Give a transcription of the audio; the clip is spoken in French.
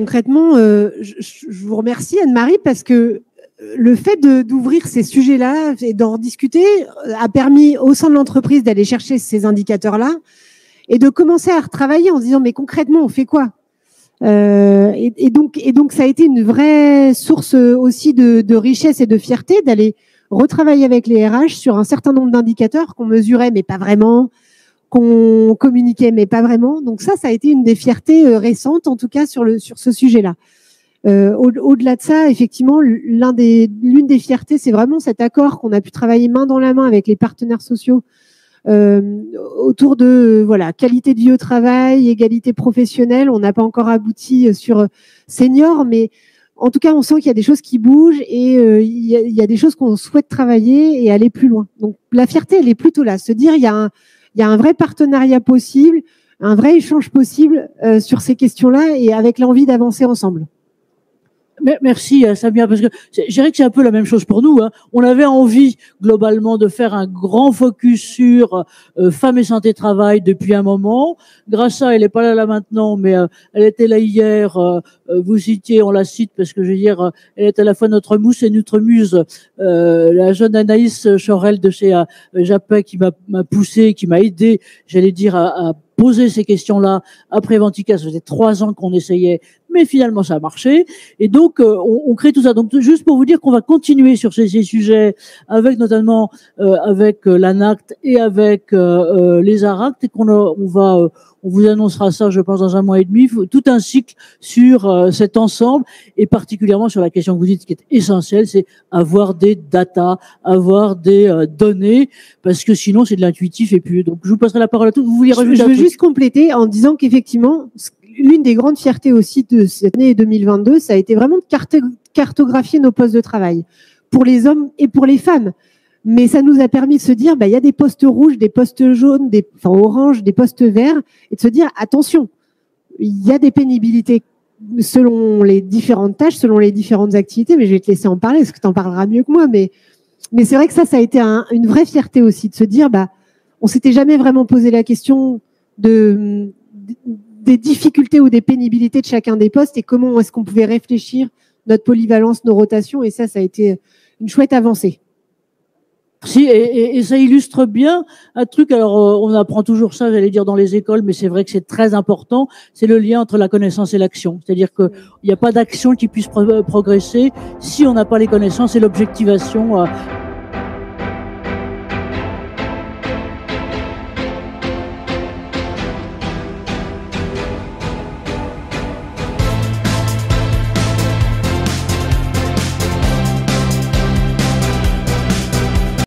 concrètement, je vous remercie Anne-Marie parce que le fait d'ouvrir ces sujets-là et d'en discuter a permis au sein de l'entreprise d'aller chercher ces indicateurs-là et de commencer à retravailler en se disant mais concrètement on fait quoi et donc ça a été une vraie source aussi de richesse et de fierté d'aller retravailler avec les RH sur un certain nombre d'indicateurs qu'on mesurait mais pas vraiment, qu'on communiquait mais pas vraiment. Donc ça a été une des fiertés récentes en tout cas sur ce sujet-là. Au-delà de ça, effectivement, l'une des fiertés, c'est vraiment cet accord qu'on a pu travailler main dans la main avec les partenaires sociaux autour de qualité de vie au travail, égalité professionnelle. On n'a pas encore abouti sur senior, mais en tout cas, on sent qu'il y a des choses qui bougent et il y a des choses qu'on souhaite travailler et aller plus loin. Donc la fierté, elle est plutôt là, se dire il y a un vrai partenariat possible, un vrai échange possible sur ces questions-là et avec l'envie d'avancer ensemble. Merci Samia, parce que je dirais que c'est un peu la même chose pour nous. On avait envie globalement de faire un grand focus sur femmes et santé travail depuis un moment. Grâce à elle n'est pas là maintenant, mais elle était là hier. Vous citiez, on la cite parce que je veux dire, elle est à la fois notre mousse et notre muse. La jeune Anaïs Chorel de chez Japet qui m'a poussé, qui m'a aidé, j'allais dire à poser ces questions-là à Préventica. Ça faisait 3 ans qu'on essayait, mais finalement ça a marché. Et donc on crée tout ça. Donc juste pour vous dire qu'on va continuer sur ces sujets avec notamment avec l'ANACT et avec les ARACT et on vous annoncera ça, je pense, dans 1 mois et demi, tout un cycle sur cet ensemble et particulièrement sur la question que vous dites qui est essentielle, c'est avoir des data, avoir des données, parce que sinon c'est de l'intuitif. Et puis donc je vous passerai la parole à tous. Vous voulez rajouter Je veux juste compléter en disant qu'effectivement, l'une des grandes fiertés aussi de cette année 2022, ça a été vraiment de cartographier nos postes de travail pour les hommes et pour les femmes. Mais ça nous a permis de se dire, il y a des postes rouges, des postes jaunes, oranges, des postes verts, et de se dire, attention, il y a des pénibilités selon les différentes tâches, selon les différentes activités, mais je vais te laisser en parler, parce que tu en parleras mieux que moi. Mais c'est vrai que ça a été une vraie fierté aussi, de se dire, on s'était jamais vraiment posé la question des difficultés ou des pénibilités de chacun des postes et comment est-ce qu'on pouvait réfléchir notre polyvalence, nos rotations, et ça a été une chouette avancée. Si, et ça illustre bien un truc. Alors, on apprend toujours ça, j'allais dire, dans les écoles, mais c'est vrai que c'est très important. C'est le lien entre la connaissance et l'action. C'est-à-dire que il n'y a pas d'action qui puisse progresser si on n'a pas les connaissances et l'objectivation